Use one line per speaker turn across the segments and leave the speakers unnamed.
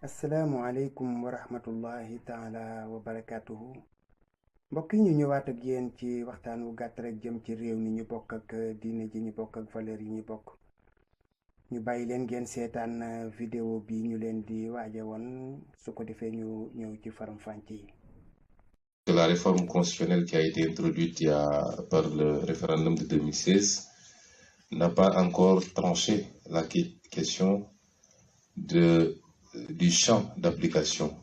asalaamualeykum wa rahmatullahi taala wa barakatuhu mbokk yi ñu ñëwaat ak yéen ci waxtaan wu gàtt rek jëm ci réew mi ñu bokk ak diine ji ñu bokk ak valeur yi ñu bokk ñu bàyyi leen ngeen seetaan vidéo bi ñu leen di waaje woon su ko defee ñu ñëw ci faram-fàcce yi.
La réforme constitutionnelle qui a été introduite par le référendum de 2016 n'a pas encore tranché la question du champ d'application.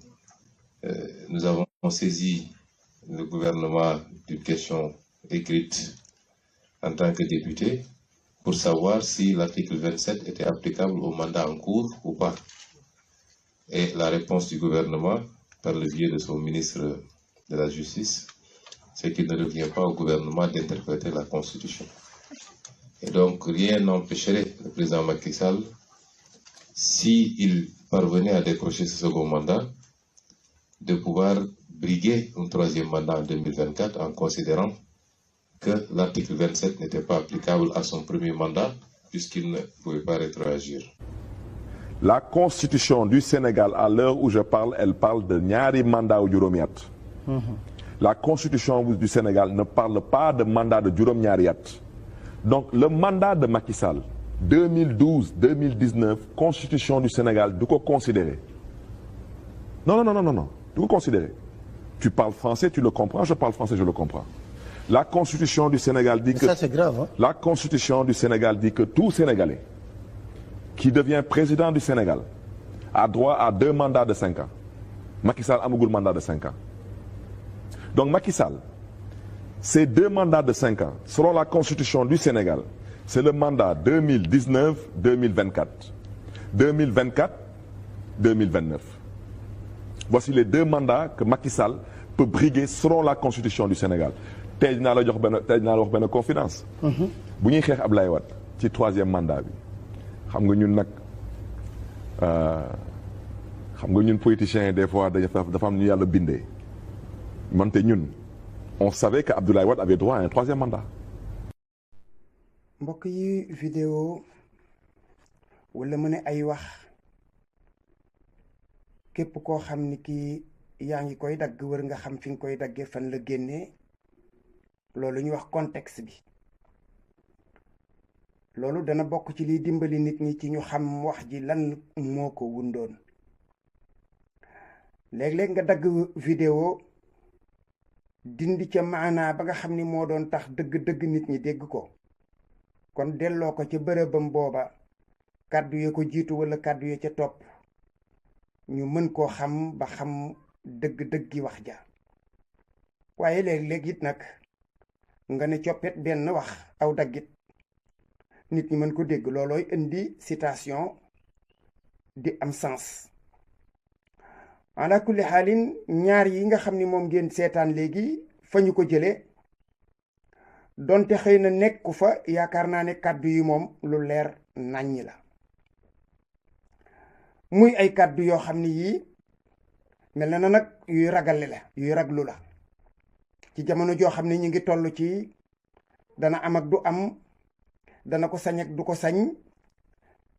Nous avons saisi le gouvernement d'une question écrite en tant que député pour savoir si l'article 27 était applicable au mandat en cours ou pas. Et la réponse du gouvernement, par le biais de son ministre de la Justice, c'est qu'il ne revient pas au gouvernement d'interpréter la Constitution. Et donc, rien n'empêcherait le président Macky Sall, s'il parvenait à décrocher ce second mandat, de pouvoir briguer un troisième mandat en 2024 en considérant que l'article 27 n'était pas applicable à son premier mandat puisqu'il ne pouvait pas rétroagir.
La Constitution du Sénégal, à l'heure où je parle, elle parle de ñaari mandat ou juróomi at. La Constitution du Sénégal ne parle pas de mandat de juróom-ñaari at. Donc le mandat de Macky Sall 2012-2019, Constitution du Sénégal du ko considérer. Non, du ko considérer. Tu parles français, tu le comprends, je parle français, je le comprends. La Constitution du Sénégal dit que...
Ça, c'est grave, hein?
La Constitution du Sénégal dit que tout Sénégalais qui devient président du Sénégal a droit à 2 mandats de 5 ans. Macky Sall amagul mandat de 5 ans. Donc Macky Sall, ces 2 mandats de 5 ans, selon la Constitution du Sénégal, c'est le mandat 2019-2024. 2024-2029. Voici les 2 mandats que Macky Sall peut briguer selon la Constitution du Sénégal. Tey dinaa la wax benn confidence. Bu ñuy xeex Ablaye Wade ci 3e mandat bi xam nga ñun nag xam nga ñun politiciens yi des fois dafa am ñu yàlla bindee mante ñun on savait que Abdoulaye Wade avait droit à un 3e mandat.
mbokk yi vidéo wala mu ne ay wax képp koo xam ni kii yaa ngi koy dagg wër nga xam fi nga koy daggee fan la génnee loolu ñu wax contexte bi loolu dana bokk ci liy dimbali nit ñi ci ñu xam wax ji lan moo ko wundoon. léeg-léeg nga dagg vidéo dindi ca maanaa ba nga xam ni moo doon tax dëgg-dëgg nit ñi dégg ko kon delloo ko ca bërëbam booba kàddu ya ko jiitu wala kàddu ya ca topp ñu mën koo xam ba xam dëgg-dëggi wax ja. waaye léeg-léeg it nag nga ne coppet benn wax aw daggit nit ñi mën ko dégg loolooy indi citation di am sens. ala kulli xaalin ñaar yi nga xam ni moom ngeen seetaan léegi fa ñu ko jëlee donte xëy na nekku fa yaakaar naa ne kàddu yi moom lu leer nàññi la muy ay kàddu yoo xam ni yii mel na nag yuy ragale la yuy raglu la ci jamono joo xam ne ñu ngi toll ci dana am ak du am dana ko sañ ak du ko sañ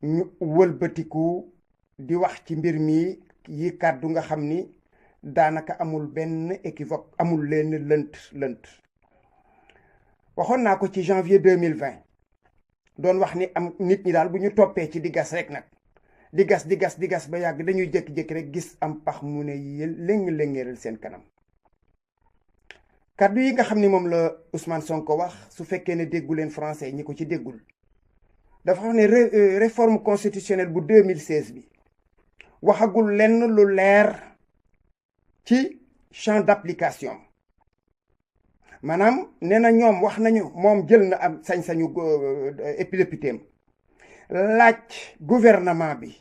ñu wëlbatiku di wax ci mbir mi yi kàddu nga xam ni daanaka amul benn équivoque amul leen lënt waxoon naa ko ci janvier 2020 doon wax ni am nit ñi daal bu ñu toppee ci di gas rek nag di gas ba yàgg dañuy jékki-jékki rek gis am pax mu ne léng-léngeeral seen kanam. kàddu yi nga xam ni moom la Ousmane Sonko wax su fekkee ne déggu leen français ñi ko ci déggul dafa wax ne réforme constitutionnelle bu 2016 bi waxagul lenn lu leer ci champ d'application maanaam nee na ñoom wax nañu moom jël na am sañ-sañu députéem laaj gouvernement bi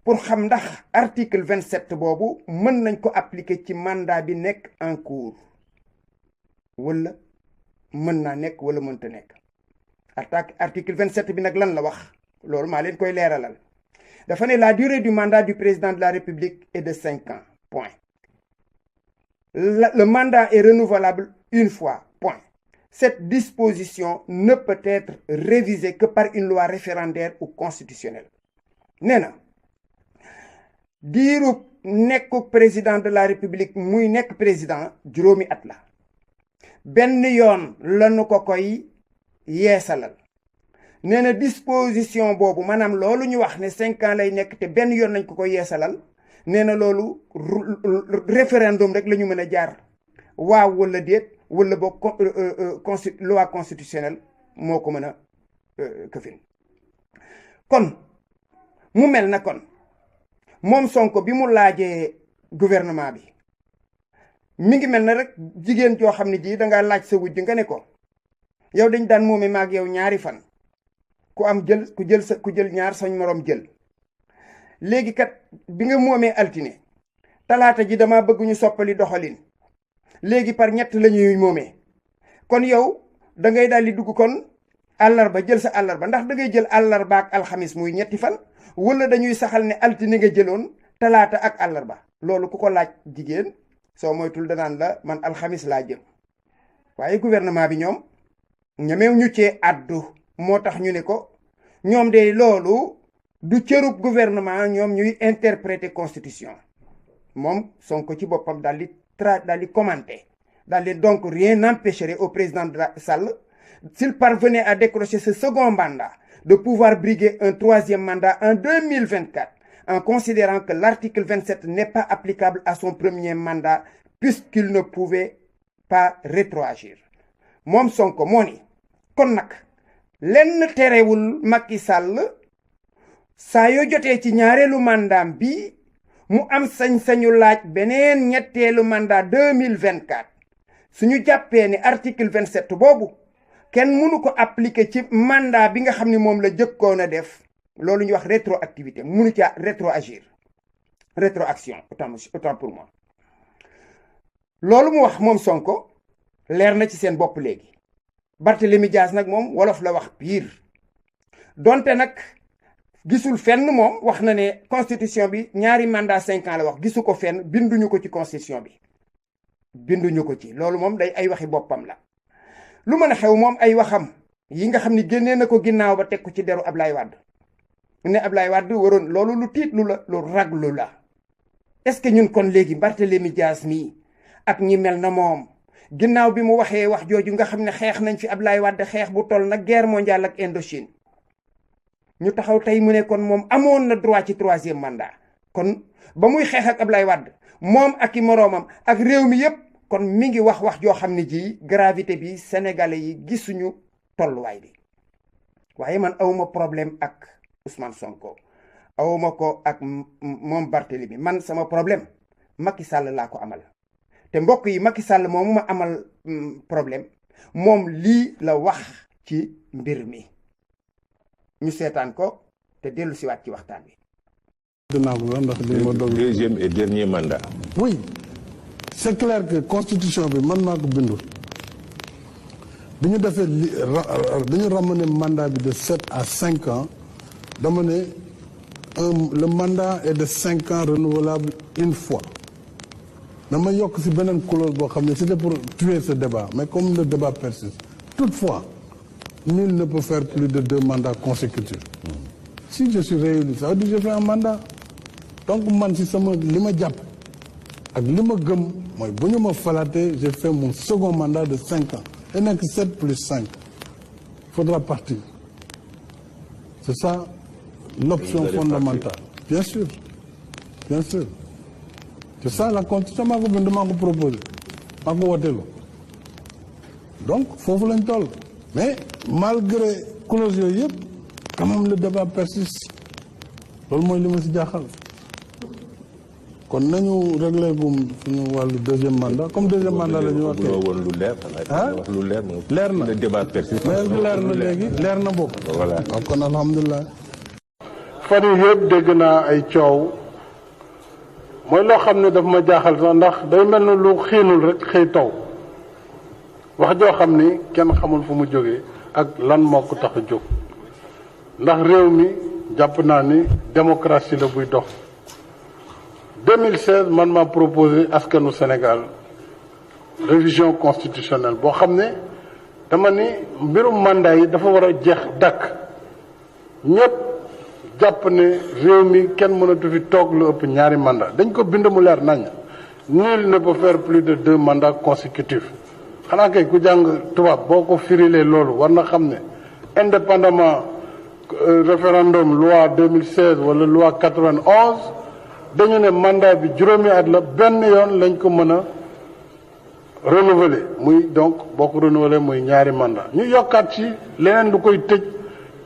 pour xam ndax article 27 boobu mën nañ ko appliquer ci mandat bi nekk en cours wala mën naa nekk wala mënta nekk. article 27 bi nag lan la wax loolu maa leen koy leeralal dafa ne la durée du mandat du président de la République est de 5 ans point. Le mandat est renouvelable une fois point. Cette disposition ne peut être révisée que par une loi référendaire ou constitutionnelle. nee na diirub nekku président de la république muy nekk président juróomi at la benn yoon lañu ko koy yeesalal nee na disposition boobu maanaam loolu ñu wax ne 5 ans lay nekk te benn yoon nañ ko koy yeesalal nee na loolu référendum rek la ñu mën a jaar waaw wala déet wala boog loi constitutionnelle moo ko mën a këfin kon mu mel na kon moom Sonko bi mu laajee gouvernement bi mi ngi mel na rek jigéen joo xam ne ji dangaa laaj sa wujj nga ne ko yow dañ daan moome maag yow ñaari fan ku am jël ku jël ñaar sañ moroom jël léegi kat bi nga moomee altine talaata ji dama bëgg ñu soppali doxalin léegi par ñett la ñuy moomee kon yow da ngay daal di dugg kon àllarba jël sa àllarba ndax da ngay jël àllarba ak alxamis muy ñetti fan wala dañuy saxal ne altine nga jëloon talaata ak àllarba loolu ku ko laaj jigéen soo moytul danaan la man alxamis laa jëm waaye gouvernement bi ñoom ñemew ñu cee àddu moo tax ñu ne ko ñoom de loolu du cërub gouvernement ñoom ñuy interpréter constitution moom Sonko ci boppam daal di commenter daal di donc rien n'empêcherait au président de Sall s'il parvenait à décrocher ce second mandat de pouvoir briguer un troisième mandat en 2024 en considérant que l'article 27 n'est pas applicable à son premier mandat puisqu'il ne pouvait pas rétroagir moom Sonko moo ni kon nag lenn terewul Macky Sall saa yoo jotee ci ñaareelu mandaam bi mu am sañ-sañu laaj beneen ñetteelu mandat 2024 suñu jàppee ni article 27 boobu kenn mënu ko appliquer ci mandat bi nga xam ni moom la jëkkoon a def loolu ñuy wax rétroactivité mënu ca rétroaction autant pour moi loolu mu wax moom Sonko leer na ci seen bopp léegi Barthélémy Dias nag moom wolof la wax pire donte nag gisul fenn moom wax na ne constitution bi ñaari mandat 5 ans la wax gisu ko fenn binduñu ko ci constitution bi binduñu ko ci loolu moom day ay waxi boppam la lu mën a xew moom ay waxam yi nga xam ni génnee na ko ginnaaw ba teg ko ci deru Ablaye Wade ne Ablaye Wade waroon loolu lu tiitlu la lu raglu la est-ce que ñun kon léegi Barthélémy Dias mii ak ñi mel na moom ginnaaw bi mu waxee wax jooju nga xam ne xeex nañ fi Ablaye Wade xeex bu toll nag guerre mondiale ak Indochine ñu taxaw tey mu ne kon moom amoon na droit ci 3e mandat kon ba muy xeex ak Ablaye Wade moom ak i moroomam ak réew mi yépp kon mi ngi wax joo xam ne ji gravité bi sénégalais yi gisuñu tolluwaay bi waaye man awuma problème ak Ousmane Sonko awuma ko ak moom Barthélémy man sama problème Macky Sall laa ko amal te mbokk yi Macky Sall moom ma amal problème moom lii la wax ci mbir mi ñu seetaan ko te dellu si waat ci waxtaan bi.
Deuxième et dernier mandat.
Oui, c'est clair que constitution bi man maa ko bindul bi ñu defee dañu ramener mandat bi de 7 à 5 ans dama ne le mandat est de 5 ans renouvelable une fois dama yokk ci beneen clause boo xam ne c'était pour tuer ce débat mais comme le débat persiste toutefois nul ne peut faire plus de 2 mandats consécutifs si je suis réélu ça veut dire que je fais un mandat donc man si sama li ma jàpp ak li ma gëm mooy bu ñu ma falaatee j'ai fait mon second mandat de 5 ans et nekk 7 plus 5 faudra partir c'est ça l'option fondamentale bien sûr c'est ça la constitution maa ko bind maa ko proposé maa ko woteelu donc foofu lañ toll mais malgré clause yooyu yëpp quand même le débat persiste loolu mooy li ma si jaaxal kon nañu réglé gum suñu wàllu deuxième mandat comme deuxième mandat la ñu wax
woon lu leer wax lu leer
leer na
le débat persiste
mais leer na léegi leer na bopp
voilà
kon alhamdulilah
fan yii yëpp dégg naa ay coow mooy loo xam ne daf ma jaaxal sax ndax day mel na lu xiinul rek xëy taw wax joo xam ni kenn xamul fu mu jógee ak lan moo ko tax a jóg ndax réew mi jàpp naa ni démocratie la buy dox 2016 man maa proposé askanu Sénégal révision constitutionnelle boo xam ne dama ni mbirum mandat yi dafa war a jeex dakk ñëpp jàpp ne réew mi kenn mënatu fi toog lu ëpp ñaari mandat dañ ko bind mu leer nañ nul ne peut faire plus de 2 mandats consécutifs xanaa kay ku jàng tubaab boo ko firilee loolu war na xam ne indépendamment référendum loi 2016 wala loi 91 dañu ne mandat bi juróomi at la benn yoon lañ ko mën a renouveler muy donc boo ko renouveler muy ñaari mandat ñu yokkaat ci leneen lu koy tëj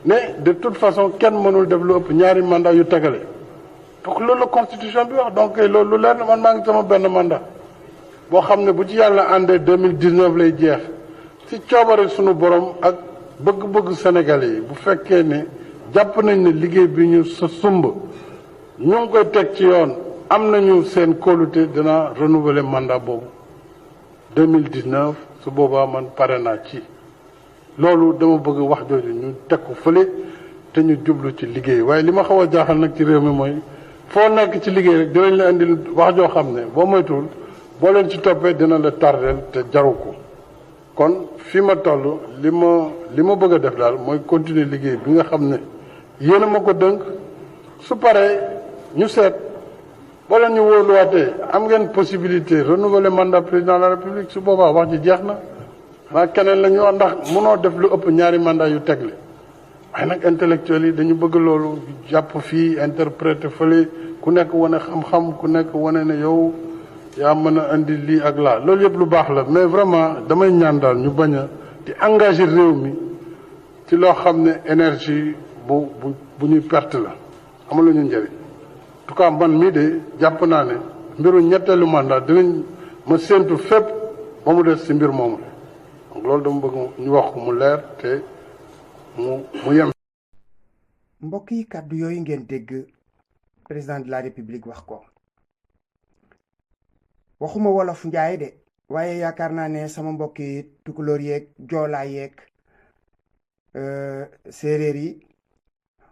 ne de toute façon kenn mënul def lu ëpp ñaari mandat yu tegale donc loolu la constitution bi wax donc loolu lu leer na man maa ngi sama benn mandat boo xam ne bu ci yàlla àndee 2019 lay jeex ci coobare sunu borom ak bëgg-bëgg Sénégalais yi bu fekkee ne jàpp nañ ne liggéey bi ñu sa sumb ñu ngi koy teg ci yoon am nañu seen kóolute dina renouveler mandat boobu 2019 su boobaa man pare naa ci loolu dama bëgg wax jooju ñu teg ko fële te ñu jublu ci liggéey waaye li ma xaw a jaaxal nag ci réew mi mooy foo nekk ci liggéey rek dinañ la indil wax joo xam ne boo moytuwul boo leen ci toppee dina la tardeel te jaru ko kon fi ma toll li ma bëgg a def daal mooy continuer liggéey bi nga xam ne yéen a ma ko dënk su paree ñu seet boo leen ñu wóoluwaatee am ngeen possibilité renouveler mandat président de la république su boobaa wax ji jeex na xanaa keneen la ñu wax ndax mënoo def lu ëpp ñaari mandat yu tegle waaye nag intellectuels yi dañu bëgg loolu jàpp fii interpréter fële ku nekk wane xam-xam ku nekk wane ne yow yaa mën a indi lii ak laa loolu yëpp lu baax la mais vraiment damay ñaan daal ñu bañ a di engager réew mi ci loo xam ne énergie bu ñuy perte la amul ñu njëriñ en tout cas man mii de jàpp naa ne mbiru ñetteelu mandat dinañ ma séentu fépp ba mu des ci mbir moomu la donc loolu dama bëgg ñu wax ko mu leer te mu yem.
mbokk yi kàddu yooyu ngeen dégg président de la république wax ko waxuma wolof njaay de waaye yaakaar naa ne sama mbokki tukulóor yeeg joolaa yeeg séeréer yi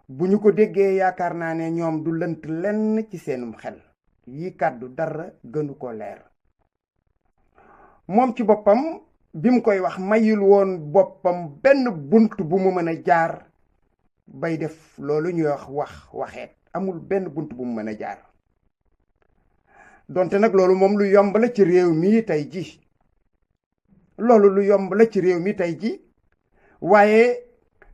bu ñu ko déggee yaakaar naa ne ñoom du lënt lenn ci seenum xel yi kàddu dara gënu ko leer moom ci boppam bi mu koy wax mayul woon boppam benn bunt bu mu mën a jaar bay def loolu ñuy waxeet amul benn bunt bu mu mën a jaar donte nag loolu moom lu yomb la ci réew mi tey ji loolu lu yomb la ci réew mi tey ji waaye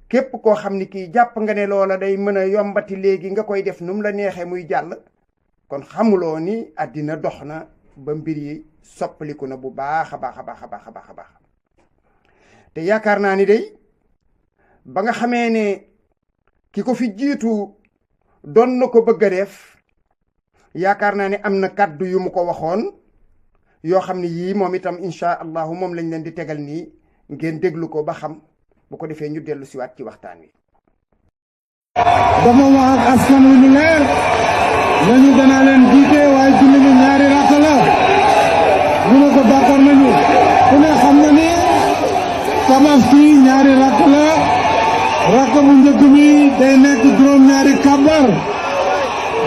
képp koo xam ni kii jàpp nga ne loola day mën a yombati léegi nga koy def nu mu la neexee muy jàll kon xamuloo ni àddina dox na ba mbir yi soppaliku na bu baax a baax a baax a baax a baax a baax te yaakaar naa ni day ba nga xamee ne ki ko fi jiitu doon na ko bëgg a def yaakaar naa ne am na kàddu yu mu ko waxoon yoo xam ne yii moom itam incha allahu moom lañ leen di tegal nii ngeen déglu ko ba xam bu ko defee ñu dellu siwaat ci waxtaan wi.
dafa wax ak askan wi ñu leer nañu danaa leen jiite waaye julli ñu ñaari rakk la ñu ne ko d'accord nañu ku ne xam na ni tabaski ñaari rakk la rakk bu njëkk bi day nekk juróom-ñaari kabar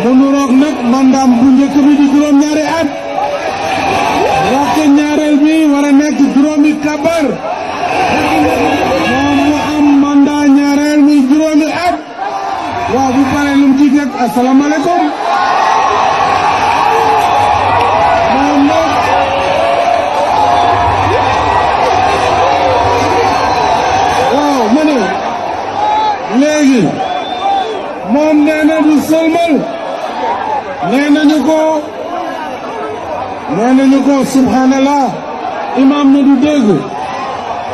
mu nuroog nag mandaam bu njëkk bi di juróom-ñaari at rakk ñaareel bi war a nekk juróomi kabar moom mu am mandat ñaareel muy juróomi at waaw bu paree lu mu ci teg asalaamaaleykum moom nag waaw ma ne léegi moom nee na du sëlmal nee nañu ko subhanallah imaam ne du dégg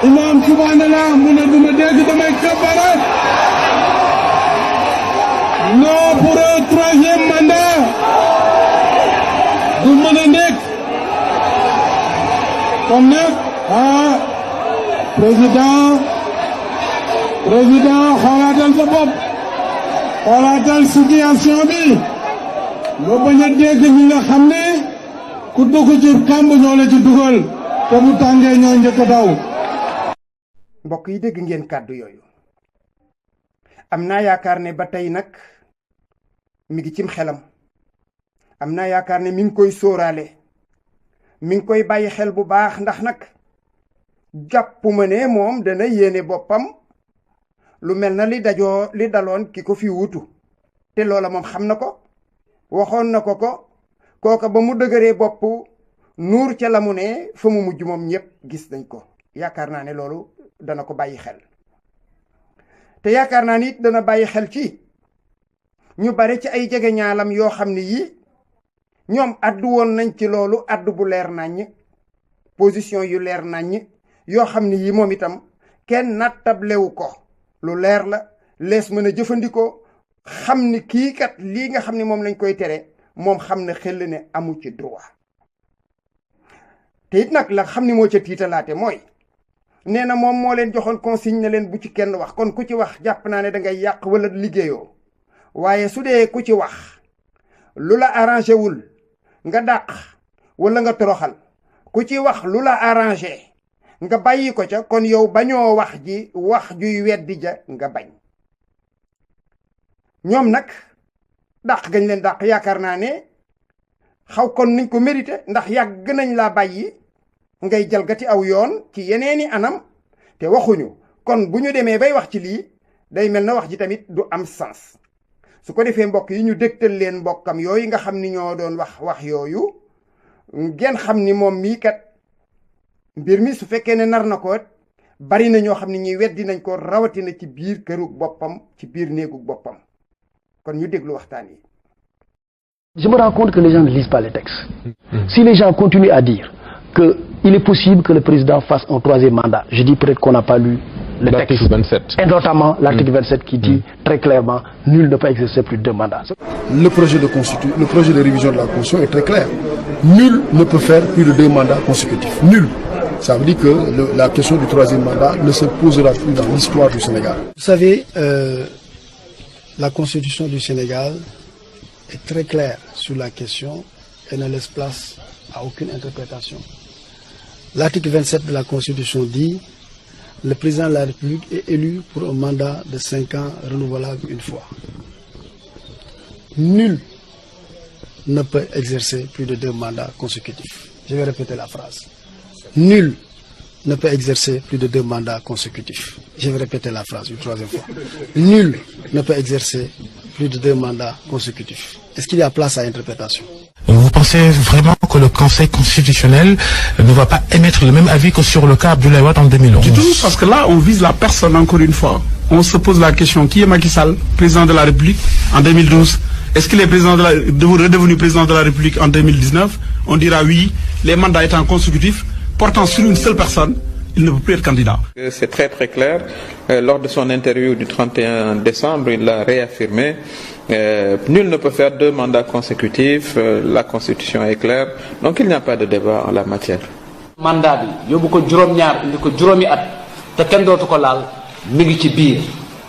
imaam subhanallah mu ne du ma dégg damay kabarat non pour un troisième mandat du mën a nekk kon nag président xoolaatal sa bopp xoolaatal situation bi nga bañ a dégg ñi nga xam ne ku dugg ci kàmb ñoo la ci dugal te bu tàngee ñoo njëkk a daw.
mbokk yi dégg ngeen kàddu yooyu am naa yaakaar ne ba tey nag mi ngi cim xelam am naa yaakaar ne mi ngi koy sóoraale mi ngi koy bàyyi xel bu baax ndax nag jàppuma ne moom dana yéene boppam lu mel na li daloon ki ko fi wuutu te loola moom xam na ko waxoon na ko kooka ba mu dëgëree bopp nuur ca la mu ne fa mu mujj moom ñëpp gis nañ ko. yaakaar naa ne loolu dana ko bàyyi xel te yaakaar naa ni it dana bàyyi xel ci ñu bare ci ay jege ñaalam yoo xam ne yii ñoom addu woon nañ ci loolu addu bu leer naññ position yu leer naññ yoo xam ne yii moom itam kenn nattablewu ko lu leer la lees mën a jëfandikoo xam ni kii kat lii nga xam ne moom lañ koy tere moom xam ne xel ne amu ci droit te it nag la xam ni moo ca tiitalaate mooy nee na moom moo leen joxoon consigne ne leen bu ci kenn wax kon ku ci wax jàpp naa ne da ngay yàq wala liggéeyoo waaye su dee ku ci wax lu la arrangé wul nga dàq wala nga toroxal ku ci wax lu la arrangé nga bàyyi ko ca kon yow bañoo wax ji wax juy weddi ja nga bañ ñoom nag dàq gañ leen dàq yaakaar naa ne xaw kon niñ ko mérité ndax yàgg nañ laa bàyyi ngay jalgati aw yoon ci yeneeni anam te waxuñu kon bu ñu demee bay wax ci lii day mel na wax ji tamit du am sens su ko defee mbokk yi ñu dégtal leen mbokkam yooyu nga xam ni ñoo doon wax yooyu ngeen xam ni moom mii kat mbir mi su fekkee ne nar na ko bari na ñoo xam ne ñuy weddi nañ ko rawatina ci biir kërug boppam ci biir néegug boppam kon ñu déglu waxtaan yi.
Je me rends compte que les gens ne lisent pas les textes. Si les gens continuent à dire qu'il est possible que le président fasse un troisième mandat, je dis peut-être qu'on n'a pas lu le texte.
L'article 27.
Et notamment l'article 27 qui dit très clairement nul ne peut exercer plus de 2 mandats.
Le projet de révision de la Constitution est très clair. Nul ne peut faire plus de 2 mandats consécutifs. Nul. Ça veut dire que la question du troisième mandat ne se posera plus dans l'histoire du Sénégal. Vous savez, la Constitution du Sénégal est très claire sur la question et ne laisse place à aucune interprétation. L'article 27 de la Constitution dit le président de la République est élu pour un mandat de 5 ans renouvelable une fois. Nul ne peut exercer plus de 2 mandats consécutifs. Je vais répéter la phrase. Nul ne peut exercer plus de 2 mandats consécutifs. Je vais répéter la phrase une troisième fois. Nul ne peut exercer plus de 2 mandats consécutifs. Est-ce qu'il y a place à interprétation?
Vous pensez vraiment que le Conseil constitutionnel ne va pas émettre le même avis que sur le cas Abdoulaye Wade en 2011?
Du tout, parce que là, on vise la personne encore une fois. On se pose la question, qui est Macky Sall, président de la République en 2012? Est-ce qu'il est redevenu président de la République en 2019? On dira oui, les mandats étant consécutifs, portant sur une seule personne, il ne peut plus être candidat.
C'est très très clair. Lors de son interview du 31 décembre, il l'a réaffirmé. Nul ne peut faire 2 mandats consécutifs. La Constitution est claire. Donc il n'y a pas de débat en la matière.
Mandat bi yóbbu ko juróom-ñaar indi ko juróomi at te kenn dootu ko laal mi ngi ci biir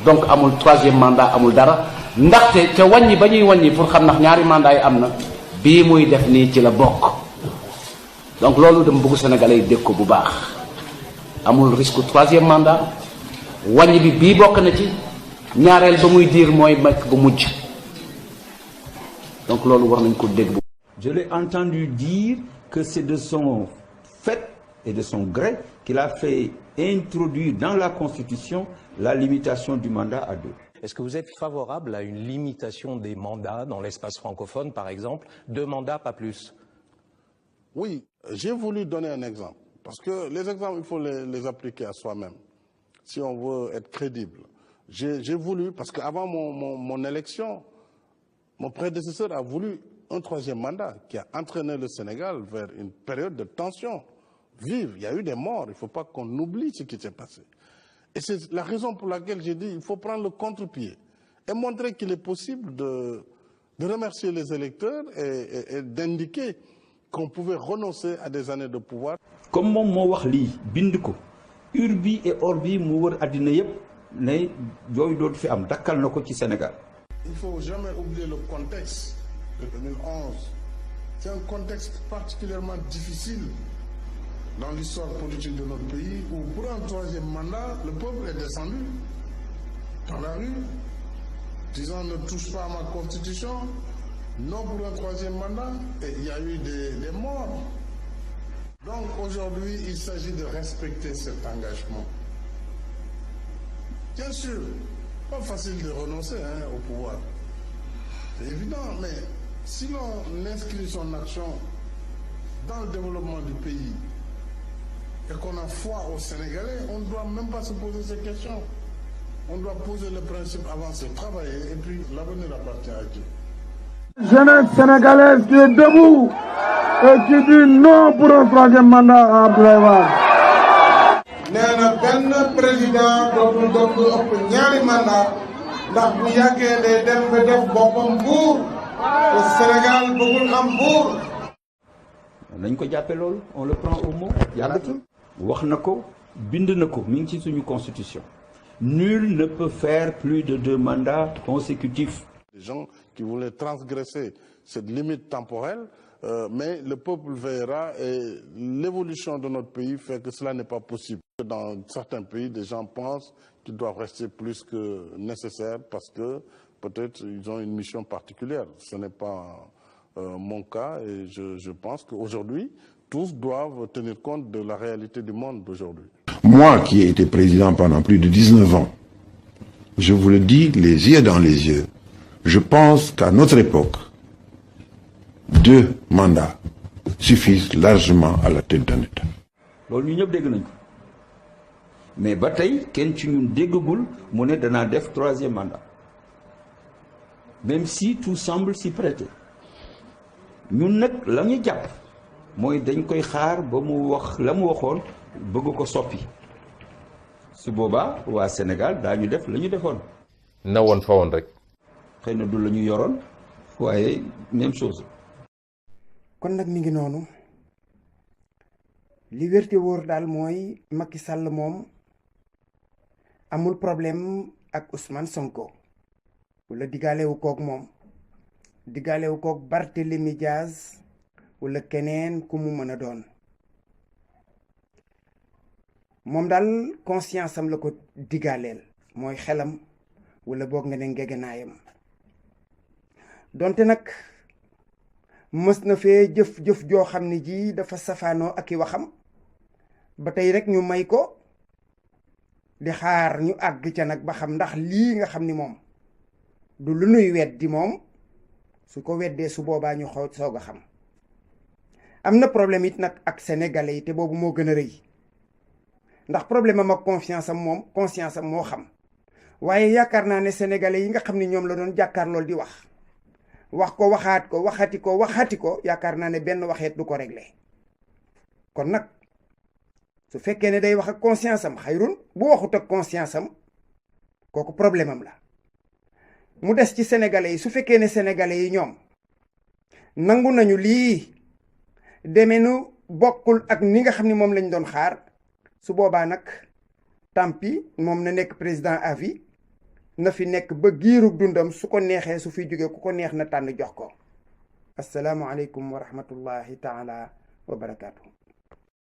donc amul 3e mandat amul dara ndaxte te wàññi ba ñuy wàññi pour xam ndax ñaari mandat yi am na bii muy def nii ci la bokk donc loolu dama bëgg Sénégalais yi dégg ko bu baax amul risque 3e mandat wàññi bi bii bokk na ci ñaareel ba muy diir mooy makk bu mujj donc loolu war nañ ko dégg bu.
Je l'ai entendu dire que c'est de son fait et de son gré qu'il a fait introduire dans la Constitution la limitation du mandat à 2.
Est-ce que vous êtes favorable à une limitation des mandats dans l'espace francophone, par exemple, 2 mandats, pas plus?
Oui, j'ai voulu donner un exemple. Parce que les exemples, il faut les appliquer à soi-même, si on veut être crédible. J'ai voulu, parce qu'avant mon élection, mon prédécesseur a voulu un 3e mandat qui a entraîné le Sénégal vers une période de tension vive. Il y a eu des morts, il ne faut pas qu'on oublie ce qui s'est passé. Et c'est la raison pour laquelle j'ai dit qu'il faut prendre le contre-pied et montrer qu'il est possible de remercier les électeurs et d'indiquer qu'on pouvait renoncer à des années de pouvoir.
Comme moom moo wax lii bind ko urbi et orbi mu wër àddina yépp ne yooyu dootu fi am dakkal na ko ci Sénégal.
Il ne faut jamais oublier le contexte de 2011. C'est un contexte particulièrement difficile dans l'histoire politique de notre pays où pour un 3e mandat, le peuple est descendu dans la rue disant ne touche pas à ma constitution, non pour un 3e mandat, et il y a eu des morts. Donc aujourd'hui, il s'agit de respecter cet engagement. Bien sûr, pas facile de renoncer au pouvoir.
C'est évident, mais si l'on inscrit son action dans le développement du pays et qu'on a foi aux Sénégalais, on ne doit même pas se poser ces questions. On doit poser le principe, avancer, travailler, et puis l'avenir appartient à Dieu.
Jeunesse sénégalaise qui est debout et qui dit non pour un troisième mandat à Abdoulaye Wade.
nee na benn président dootul ëpp ñaari mandat ndax bu yàggee day dem ba def boppam buur te Sénégal bëggul am buur.
nañ ko jàppe loolu on le prend au mot yàggatul wax na ko bind na ko mi ngi ci suñu constitution. Nul ne peut faire plus de 2 mandats consécutifs.
Les gens qui voulaient transgresser cette limite temporelle, mais le peuple veillera et l'évolution de notre pays fait que cela n'est pas possible. Dans certains pays, des gens pensent qu'ils doivent rester plus que nécessaire parce que peut-être ils ont une mission particulière. Ce n'est pas mon cas et je pense qu'aujourd'hui, tous doivent tenir compte de la réalité du monde d'aujourd'hui.
Moi qui ai été président pendant plus de 19 ans, je vous le dis les yeux dans les yeux, je pense qu'à notre époque, 2 mandats suffisent largement à la tête d'un État.
loolu ñu ñëpp dégg nañ ko mais ba tey kenn ci ñun déggagul mu ne danaa def 3e mandat même si tout semble s'y prêter ñun nag la ñu jàpp mooy dañ koy xaar ba mu wax la mu waxoon bëgg ko soppi su boobaa waa Sénégal daañu def la ñu defoon.
na woon fa woon rek.
xëy na du la ñu yoroon waaye même chose.
kon nag mi ngi noonu li wérte wóor daal mooy Macky Sall moom amul problème ak Ousmane Sonko wala diggaalewu koog moom diggaalewu koog Barthélémy Diaz wala keneen ku mu mën a doon moom daal conscience am la ko digaaleel mooy xelam wala boog nga ne ngegenaayam donte nag mës na fee jëf-jëf joo xam ne ji dafa safaanoo ak i waxam ba tey rek ñu may ko di xaar ñu àgg ca nag ba xam ndax lii nga xam ni moom du lu nuy weddi moom su ko weddee su boobaa ñu xaw soog a xam am na problème it nag ak sénégalais yi te boobu moo gën a rëy ndax problème am ak confiance am moom conscience am moo xam waaye yaakaar naa ne sénégalais yi nga xam ne ñoom la doon jàkkaar lool di wax ko waxaat ko waxati ko yaakaar naa ne benn waxeet du ko réglé kon nag su fekkee ne day wax ak conscience am xayrun bu waxut ak conscience am kooku problème am la mu des ci sénégalais yi su fekkee ne sénégalais yi ñoom nangu nañu lii demee nu bokkul ak ni nga xam ne moom lañ doon xaar su boobaa nag tampi moom na nekk président à vie na fi nekk ba giirug dundam su ko neexee su fi jógee ku ko neex na tànn jox ko assalaamu aleykum wa rahmatullahi taala wa barakaatu.